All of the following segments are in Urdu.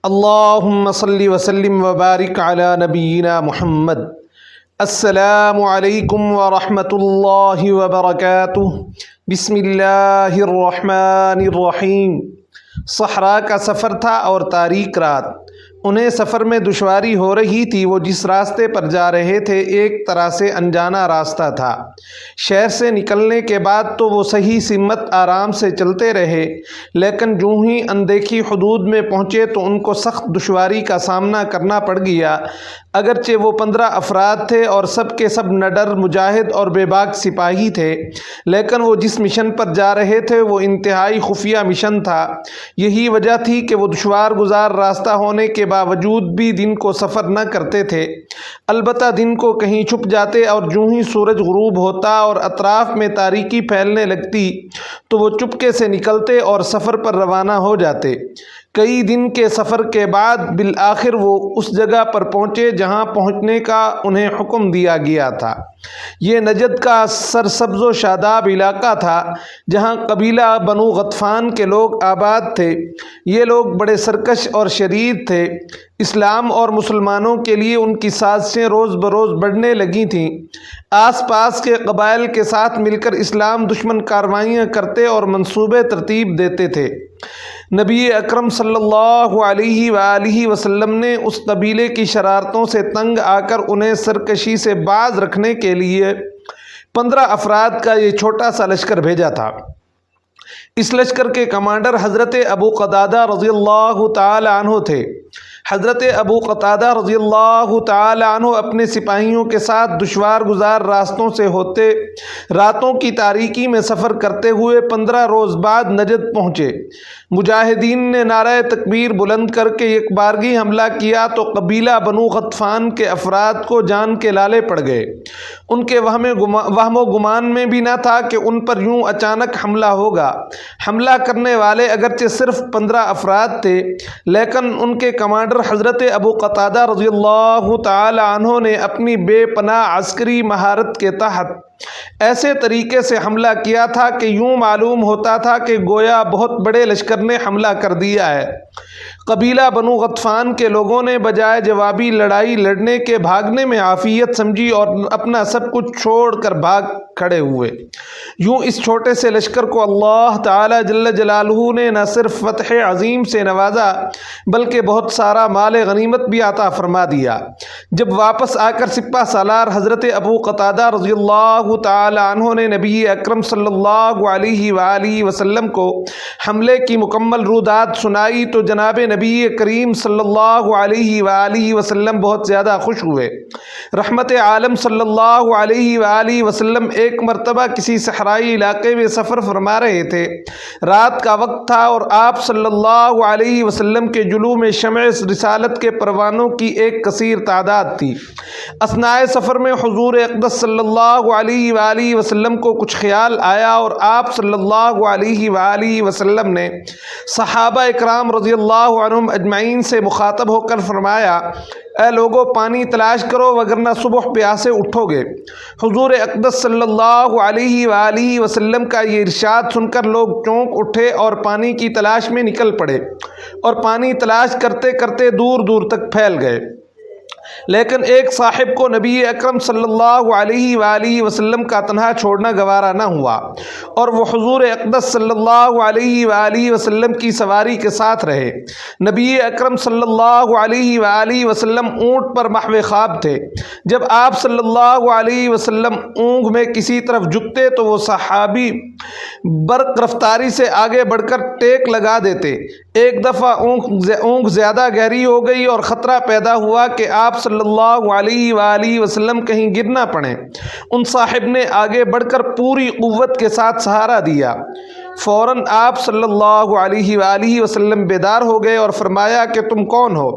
اللہم صلی وسلم وبارک علی نبینا محمد۔ السلام علیکم ورحمۃ اللہ وبرکاتہ۔ بسم اللہ الرحمن الرحیم۔ صحرا کا سفر تھا اور تاریک رات۔ انہیں سفر میں دشواری ہو رہی تھی۔ وہ جس راستے پر جا رہے تھے ایک طرح سے انجانا راستہ تھا۔ شہر سے نکلنے کے بعد تو وہ صحیح سمت آرام سے چلتے رہے، لیکن جو ہی اندیکھی حدود میں پہنچے تو ان کو سخت دشواری کا سامنا کرنا پڑ گیا۔ اگرچہ وہ 15 افراد تھے اور سب کے سب نڈر مجاہد اور بے باک سپاہی تھے، لیکن وہ جس مشن پر جا رہے تھے وہ انتہائی خفیہ مشن تھا۔ یہی وجہ تھی کہ وہ دشوار گزار راستہ ہونے کے باوجود بھی دن کو سفر نہ کرتے تھے۔ البتہ دن کو کہیں چھپ جاتے اور جو ہی سورج غروب ہوتا اور اطراف میں تاریکی پھیلنے لگتی تو وہ چپکے سے نکلتے اور سفر پر روانہ ہو جاتے۔ کئی دن کے سفر کے بعد بالآخر وہ اس جگہ پر پہنچے جہاں پہنچنے کا انہیں حکم دیا گیا تھا۔ یہ نجد کا سرسبز و شاداب علاقہ تھا جہاں قبیلہ بنو غطفان کے لوگ آباد تھے۔ یہ لوگ بڑے سرکش اور شریر تھے۔ اسلام اور مسلمانوں کے لیے ان کی سازشیں روز بروز بڑھنے لگی تھیں۔ آس پاس کے قبائل کے ساتھ مل کر اسلام دشمن کارروائیاں کرتے اور منصوبے ترتیب دیتے تھے۔ نبی اکرم صلی اللہ علیہ وآلہ وسلم نے اس قبیلے کی شرارتوں سے تنگ آ کر انہیں سرکشی سے باز رکھنے کے لیے 15 افراد کا یہ چھوٹا سا لشکر بھیجا تھا۔ اس لشکر کے کمانڈر حضرت ابو قتادہ رضی اللہ تعالی عنہ تھے۔ حضرت ابو قتادہ رضی اللہ تعالی عنہ اپنے سپاہیوں کے ساتھ دشوار گزار راستوں سے ہوتے راتوں کی تاریکی میں سفر کرتے ہوئے 15 روز بعد نجد پہنچے۔ مجاہدین نے نعرہ تکبیر بلند کر کے ایک بارگی حملہ کیا تو قبیلہ بنو غطفان کے افراد کو جان کے لالے پڑ گئے۔ ان کے وہم و گمان میں بھی نہ تھا کہ ان پر یوں اچانک حملہ ہوگا۔ حملہ کرنے والے اگرچہ صرف 15 افراد تھے، لیکن ان کے کمانڈر حضرت ابو قتادہ رضی اللہ تعالی عنہ نے اپنی بے پناہ عسکری مہارت کے تحت ایسے طریقے سے حملہ کیا تھا کہ یوں معلوم ہوتا تھا کہ گویا بہت بڑے لشکر نے حملہ کر دیا ہے۔ قبیلہ بنو غطفان کے لوگوں نے بجائے جوابی لڑائی لڑنے کے بھاگنے میں عافیت سمجھی اور اپنا سب کچھ چھوڑ کر بھاگ کھڑے ہوئے۔ یوں اس چھوٹے سے لشکر کو اللہ تعالی جل جلالہ نے نہ صرف فتح عظیم سے نوازا بلکہ بہت سارا مال غنیمت بھی عطا فرما دیا۔ جب واپس آ کر سپہ سالار حضرت ابو قتادہ رضی اللہ تعالی عنہ نے نبی اکرم صلی اللہ علیہ وآلہ وسلم کو حملے کی مکمل رودات سنائی تو جناب نبی کریم صلی اللہ علیہ وآلہ وسلم بہت زیادہ خوش ہوئے۔ رحمت عالم صلی اللہ علیہ وآلہ وسلم ایک مرتبہ کسی صحرائی علاقے میں سفر فرما رہے تھے۔ رات کا وقت تھا اور آپ صلی اللہ علیہ وسلم کے جلوہ میں شمع رسالت کے پروانوں کی ایک کثیر تعداد تھی۔ اثناء سفر میں حضور اقدس صلی اللہ علیہ وآلہ وسلم کو کچھ خیال آیا اور آپ صلی اللہ علیہ وآلہ وسلم نے صحابہ اکرام رضی اللہ عنہم اجمعین سے مخاطب ہو کر فرمایا، اے لوگو پانی تلاش کرو وگرنہ صبح پیاسے اٹھو گے۔ حضور اقدس صلی اللہ علیہ وآلہ وسلم کا یہ ارشاد سن کر لوگ چونک اٹھے اور پانی کی تلاش میں نکل پڑے اور پانی تلاش کرتے کرتے دور دور تک پھیل گئے۔ لیکن ایک صاحب کو نبی اکرم صلی اللہ علیہ وآلہ وسلم کا تنہا چھوڑنا گوارا نہ ہوا اور وہ حضور اقدس صلی اللہ علیہ وآلہ وسلم کی سواری کے ساتھ رہے۔ نبی اکرم صلی اللہ علیہ وآلہ وسلم اونٹ پر محو خواب تھے۔ جب آپ صلی اللہ علیہ وسلم اونگ میں کسی طرف جھکتے تو وہ صحابی برق رفتاری سے آگے بڑھ کر ٹیک لگا دیتے۔ ایک دفعہ اونگ زیادہ گہری ہو گئی اور خطرہ پیدا ہوا کہ آپ صلی اللہ علیہ وآلہ وسلم کہیں گر نہ پڑیں۔ ان صاحب نے آگے بڑھ کر پوری قوت کے ساتھ سہارا دیا۔ فوراً آپ صلی اللہ علیہ وآلہ وسلم بیدار ہو گئے اور فرمایا کہ تم کون ہو؟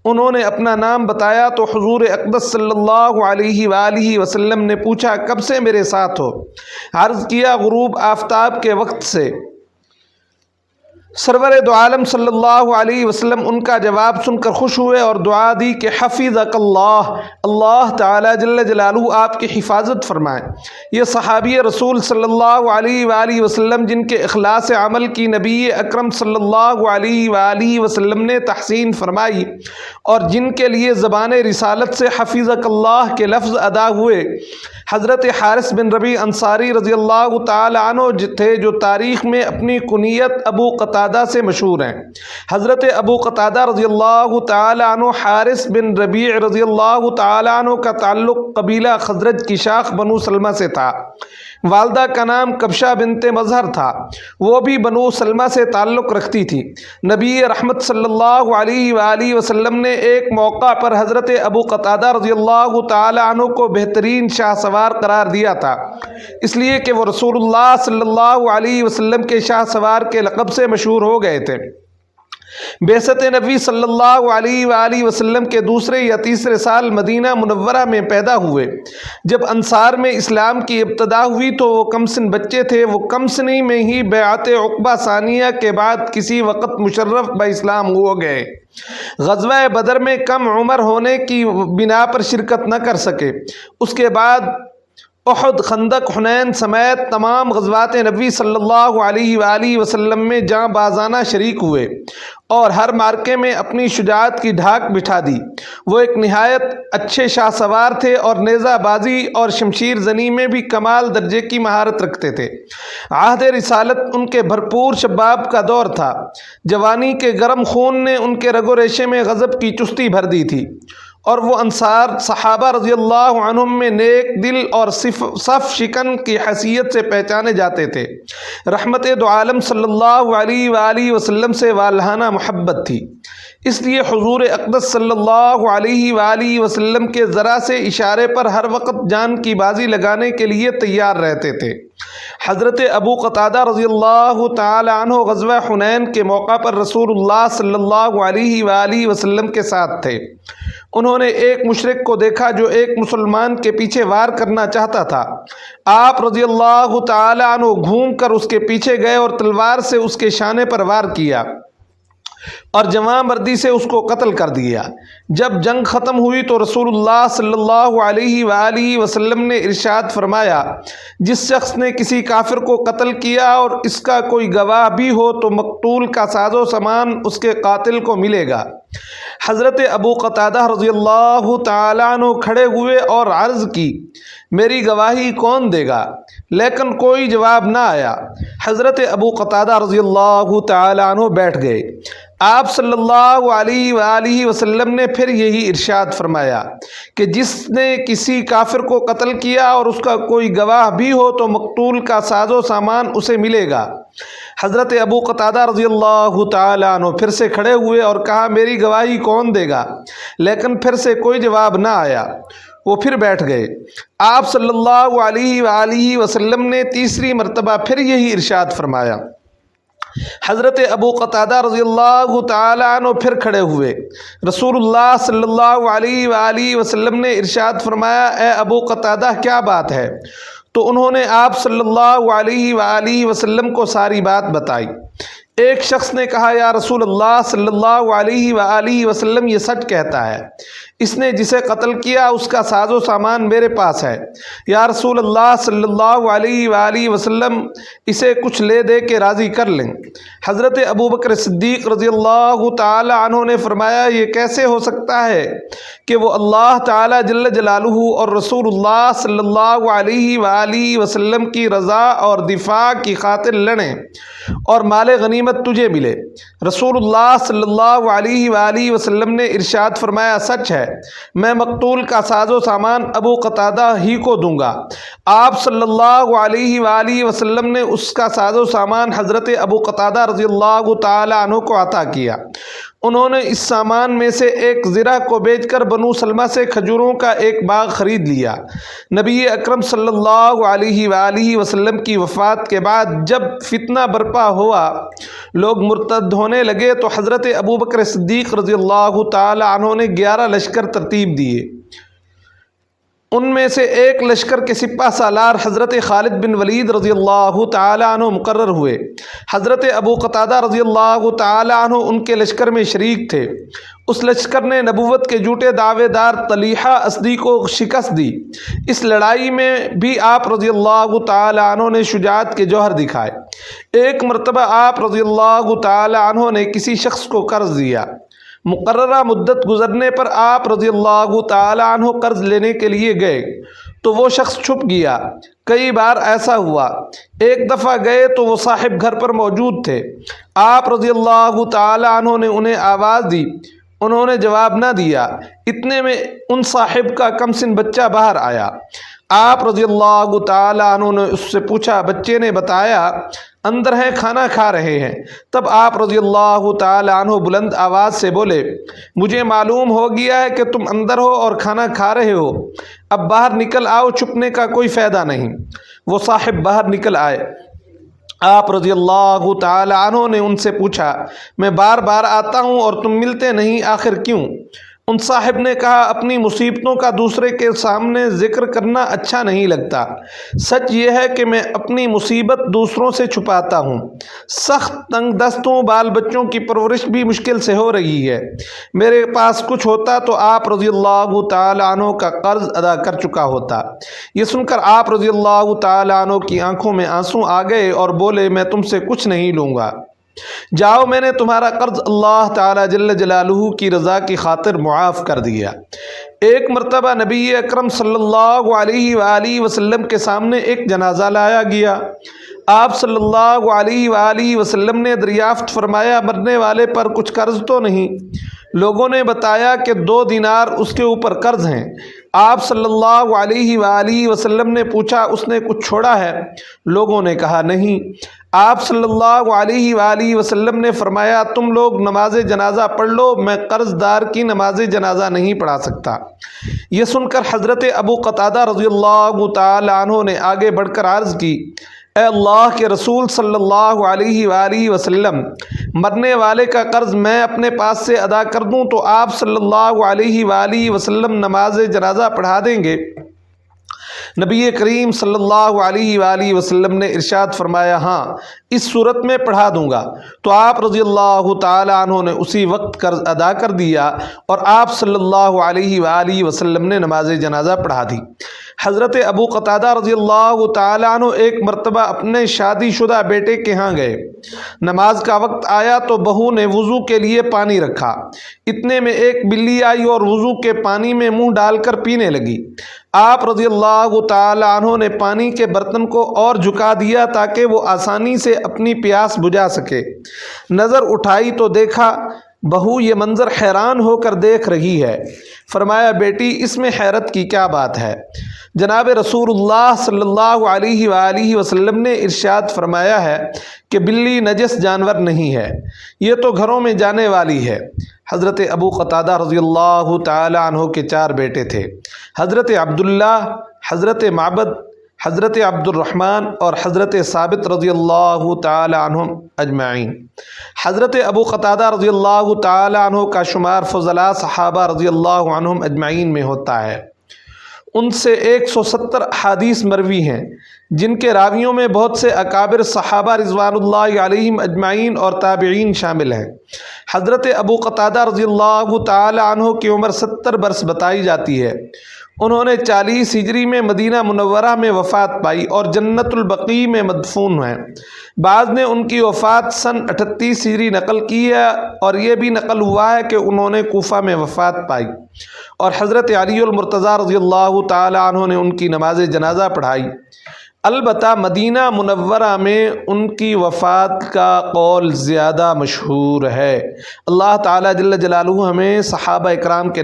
انہوں نے اپنا نام بتایا تو حضور اقدس صلی اللہ علیہ وآلہ وسلم نے پوچھا، کب سے میرے ساتھ ہو؟ عرض کیا، غروب آفتاب کے وقت سے۔ سرور دو عالم صلی اللہ علیہ وسلم ان کا جواب سن کر خوش ہوئے اور دعا دی کہ حفظک اللہ، اللہ تعالیٰ جل جلالہ آپ کی حفاظت فرمائے۔ یہ صحابی رسول صلی اللہ علیہ وآلہ وسلم جن کے اخلاص عمل کی نبی اکرم صلی اللہ علیہ وآلہ وسلم نے تحسین فرمائی اور جن کے لیے زبان رسالت سے حفظک اللہ کے لفظ ادا ہوئے، حضرت حارث بن ربیع انصاری رضی اللہ تعالی عنہ تھے، جو تاریخ میں اپنی کنیت ابو قتادہ سے مشہور ہیں۔ حضرت ابو قتادہ رضی اللہ تعالی عنہ حارث بن ربیع رضی اللہ تعالی عنہ کا تعلق قبیلہ خزرج کی شاخ بنو سلمہ سے تھا۔ والدہ کا نام کبشہ بنت مظہر تھا، وہ بھی بنو سلمہ سے تعلق رکھتی تھی۔ نبی رحمت صلی اللہ علیہ وآلہ وسلم نے ایک موقع پر حضرت ابو قتادہ رضی اللہ تعالی عنہ کو بہترین شاہ سوار قرار دیا تھا، اس لیے کہ وہ رسول اللہ صلی اللہ علیہ وسلم کے شاہ سوار کے لقب سے مشہور ہو گئے تھے۔ بعثت نبی صلی اللہ علیہ وآلہ وسلم کے دوسرے یا تیسرے سال مدینہ منورہ میں پیدا ہوئے۔ جب انصار میں اسلام کی ابتدا ہوئی تو وہ کم سن بچے تھے۔ وہ کم سنی میں ہی بیعت عقبہ ثانیہ کے بعد کسی وقت مشرف باسلام ہو گئے۔ غزوہ بدر میں کم عمر ہونے کی بنا پر شرکت نہ کر سکے۔ اس کے بعد احد، خندق، حنین سمیت تمام غزوات نبی صلی اللہ علیہ وآلہ وسلم میں جاں بازانہ شریک ہوئے اور ہر مارکے میں اپنی شجاعت کی ڈھاک بٹھا دی۔ وہ ایک نہایت اچھے شاہ سوار تھے اور نیزہ بازی اور شمشیر زنی میں بھی کمال درجے کی مہارت رکھتے تھے۔ عہد رسالت ان کے بھرپور شباب کا دور تھا۔ جوانی کے گرم خون نے ان کے رگ و ریشے میں غضب کی چستی بھر دی تھی اور وہ انصار صحابہ رضی اللہ عنہم میں نیک دل اور صف شکن کی حیثیت سے پہچانے جاتے تھے۔ رحمت دو عالم صلی اللہ علیہ وآلہ وسلم سے والہانہ محبت تھی، اس لیے حضور اقدس صلی اللہ علیہ وآلہ وسلم کے ذرا سے اشارے پر ہر وقت جان کی بازی لگانے کے لیے تیار رہتے تھے۔ حضرت ابو قتادہ رضی اللہ تعالی عنہ غزوہ حنین کے موقع پر رسول اللہ صلی اللہ علیہ وآلہ وسلم کے ساتھ تھے۔ انہوں نے ایک مشرک کو دیکھا جو ایک مسلمان کے پیچھے وار کرنا چاہتا تھا۔ آپ رضی اللہ تعالی عنہ گھوم کر اس کے پیچھے گئے اور تلوار سے اس کے شانے پر وار کیا اور جواں مردی سے اس کو قتل کر دیا۔ جب جنگ ختم ہوئی تو رسول اللہ صلی اللہ علیہ وآلہ وسلم نے ارشاد فرمایا، جس شخص نے کسی کافر کو قتل کیا اور اس کا کوئی گواہ بھی ہو تو مقتول کا ساز و سامان اس کے قاتل کو ملے گا۔ حضرت ابو قتادہ رضی اللہ تعالیٰ عنہ کھڑے ہوئے اور عرض کی، میری گواہی کون دے گا؟ لیکن کوئی جواب نہ آیا۔ حضرت ابو قتادہ رضی اللہ تعالیٰ عنہ بیٹھ گئے۔ آپ صلی اللہ علیہ وآلہ وسلم نے پھر یہی ارشاد فرمایا کہ جس نے کسی کافر کو قتل کیا اور اس کا کوئی گواہ بھی ہو تو مقتول کا ساز و سامان اسے ملے گا۔ حضرت ابو قتادہ رضی اللہ تعالیٰ عنہ پھر سے کھڑے ہوئے اور کہا، میری گواہی کون دے گا؟ لیکن پھر سے کوئی جواب نہ آیا۔ وہ پھر بیٹھ گئے۔ آپ صلی اللہ علیہ وآلہ وسلم نے تیسری مرتبہ پھر یہی ارشاد فرمایا۔ حضرت ابو قتادہ رضی اللہ تعالی عنہ پھر کھڑے ہوئے۔ رسول اللہ صلی اللہ علیہ وآلہ وسلم نے ارشاد فرمایا، اے ابو قتادہ کیا بات ہے؟ تو انہوں نے آپ صلی اللہ علیہ وآلہ وسلم کو ساری بات بتائی۔ ایک شخص نے کہا، یا رسول اللہ صلی اللہ علیہ وآلہ وسلم یہ سچ کہتا ہے، اس نے جسے قتل کیا اس کا ساز و سامان میرے پاس ہے۔ یا رسول اللہ صلی اللہ علیہ وآلہ وسلم اسے کچھ لے دے کے راضی کر لیں۔ حضرت ابو بکر صدیق رضی اللہ تعالی عنہ نے فرمایا، یہ کیسے ہو سکتا ہے کہ وہ اللہ تعالی جل جلالہ اور رسول اللہ صلی اللہ علیہ وآلہ وسلم کی رضا اور دفاع کی خاطر لڑیں اور مال غنیمت تجھے ملے؟ رسول اللہ صلی اللہ علیہ وآلہ وسلم نے ارشاد فرمایا، سچ ہے، میں مقتول کا ساز و سامان ابو قتادہ ہی کو دوں گا۔ آپ صلی اللہ علیہ وآلہ وسلم نے اس کا ساز و سامان حضرت ابو قتادہ رضی اللہ تعالی عنہ کو عطا کیا۔ انہوں نے اس سامان میں سے ایک زرہ کو بیچ کر بنو سلمہ سے کھجوروں کا ایک باغ خرید لیا۔ نبی اکرم صلی اللہ علیہ وآلہ وسلم کی وفات کے بعد جب فتنہ برپا ہوا، لوگ مرتد ہونے لگے تو حضرت ابو بکر صدیق رضی اللہ تعالی عنہ نے 11 لشکر ترتیب دیے۔ ان میں سے ایک لشکر کے سپہ سالار حضرت خالد بن ولید رضی اللہ تعالی عنہ مقرر ہوئے۔ حضرت ابو قتادہ رضی اللہ تعالی عنہ ان کے لشکر میں شریک تھے۔ اس لشکر نے نبوت کے جھوٹے دعوے دار طلیحہ اسدی کو شکست دی۔ اس لڑائی میں بھی آپ رضی اللہ تعالی عنہ نے شجاعت کے جوہر دکھائے۔ ایک مرتبہ آپ رضی اللہ تعالی عنہ نے کسی شخص کو قرض دیا۔ مقررہ مدت گزرنے پر آپ رضی اللہ تعالی عنہ قرض لینے کے لیے گئے تو وہ شخص چھپ گیا۔ کئی بار ایسا ہوا۔ ایک دفعہ گئے تو وہ صاحب گھر پر موجود تھے۔ آپ رضی اللہ تعالی عنہ نے انہیں آواز دی، انہوں نے جواب نہ دیا۔ اتنے میں ان صاحب کا کم سن بچہ باہر آیا۔ آپ رضی اللہ تعالی عنہ نے اس سے پوچھا، بچے نے بتایا اندر ہیں، کھانا کھا رہے ہیں۔ تب آپ رضی اللہ تعالی عنہ بلند آواز سے بولے، مجھے معلوم ہو گیا ہے کہ تم اندر ہو اور کھانا کھا رہے ہو، اب باہر نکل آؤ، چھپنے کا کوئی فائدہ نہیں۔ وہ صاحب باہر نکل آئے۔ آپ رضی اللہ تعالی عنہ نے ان سے پوچھا، میں بار بار آتا ہوں اور تم ملتے نہیں، آخر کیوں؟ ان صاحب نے کہا، اپنی مصیبتوں کا دوسرے کے سامنے ذکر کرنا اچھا نہیں لگتا۔ سچ یہ ہے کہ میں اپنی مصیبت دوسروں سے چھپاتا ہوں۔ سخت تنگ دست ہوں، بال بچوں کی پرورش بھی مشکل سے ہو رہی ہے۔ میرے پاس کچھ ہوتا تو آپ رضی اللہ تعالی عنہ کا قرض ادا کر چکا ہوتا۔ یہ سن کر آپ رضی اللہ تعالی عنہ کی آنکھوں میں آنسو آ گئے اور بولے، میں تم سے کچھ نہیں لوں گا، جاؤ، میں نے تمہارا قرض اللہ تعالی جل جلالہ کی رضا کی خاطر معاف کر دیا۔ ایک مرتبہ نبی اکرم صلی اللہ علیہ وآلہ وسلم کے سامنے ایک جنازہ لایا گیا۔ آپ صلی اللہ علیہ وآلہ وسلم نے دریافت فرمایا، مرنے والے پر کچھ قرض تو نہیں؟ لوگوں نے بتایا کہ 2 دینار اس کے اوپر قرض ہیں۔ آپ صلی اللہ علیہ وآلہ وسلم نے پوچھا، اس نے کچھ چھوڑا ہے؟ لوگوں نے کہا نہیں۔ آپ صلی اللہ علیہ وآلہ وسلم نے فرمایا، تم لوگ نماز جنازہ پڑھ لو، میں قرض دار کی نماز جنازہ نہیں پڑھا سکتا۔ یہ سن کر حضرت ابو قتادہ رضی اللہ تعالی عنہ نے آگے بڑھ کر عرض کی، اے اللہ کے رسول صلی اللہ علیہ وآلہ وسلم، مرنے والے کا قرض میں اپنے پاس سے ادا کر دوں تو آپ صلی اللہ علیہ وآلہ وسلم نماز جنازہ پڑھا دیں گے؟ نبی کریم صلی اللہ علیہ وآلہ وسلم نے ارشاد فرمایا، ہاں، اس صورت میں پڑھا دوں گا۔ تو آپ رضی اللہ تعالی عنہ نے اسی وقت قرض ادا کر دیا اور آپ صلی اللہ علیہ وآلہ وسلم نے نماز جنازہ پڑھا دی۔ حضرت ابو قتادہ رضی اللہ تعالی عنہ ایک مرتبہ اپنے شادی شدہ بیٹے کے ہاں گئے۔ نماز کا وقت آیا تو بہو نے وضو کے لیے پانی رکھا۔ اتنے میں ایک بلی آئی اور وضو کے پانی میں منہ ڈال کر پینے لگی۔ آپ رضی اللہ تعالی عنہ نے پانی کے برتن کو اور جھکا دیا تاکہ وہ آسانی سے اپنی پیاس بجھا سکے۔ نظر اٹھائی تو دیکھا بہو یہ منظر حیران ہو کر دیکھ رہی ہے۔ فرمایا، بیٹی، اس میں حیرت کی کیا بات ہے؟ جناب رسول اللہ صلی اللہ علیہ وآلہ وسلم نے ارشاد فرمایا ہے کہ بلی نجس جانور نہیں ہے، یہ تو گھروں میں جانے والی ہے۔ حضرت ابو قتادہ رضی اللہ تعالی عنہ کے 4 بیٹے تھے، حضرت عبداللہ، حضرت معبد، حضرت عبد الرحمن اور حضرت ثابت رضی اللہ تعالی عنہم اجمعین۔ حضرت ابو قتادہ رضی اللہ تعالی عنہ کا شمار فضلاء صحابہ رضی اللہ عنہم اجمعین میں ہوتا ہے۔ ان سے 170 احادیث مروی ہیں، جن کے راویوں میں بہت سے اکابر صحابہ رضوان اللہ علیہم اجمعین اور تابعین شامل ہیں۔ حضرت ابو قتادہ رضی اللہ تعالی عنہ کی عمر 70 برس بتائی جاتی ہے۔ انہوں نے 40 ہجری میں مدینہ منورہ میں وفات پائی اور جنت البقیع میں مدفون ہیں۔ بعض نے ان کی وفات سن 38 ہجری نقل کی ہے اور یہ بھی نقل ہوا ہے کہ انہوں نے کوفہ میں وفات پائی اور حضرت علی المرتضیٰ رضی اللہ تعالی عنہ نے ان کی نماز جنازہ پڑھائی۔ البتہ مدینہ منورہ میں ان کی وفات کا قول زیادہ مشہور ہے۔ اللہ تعالی جل جلالہ ہمیں صحابہ اکرام کے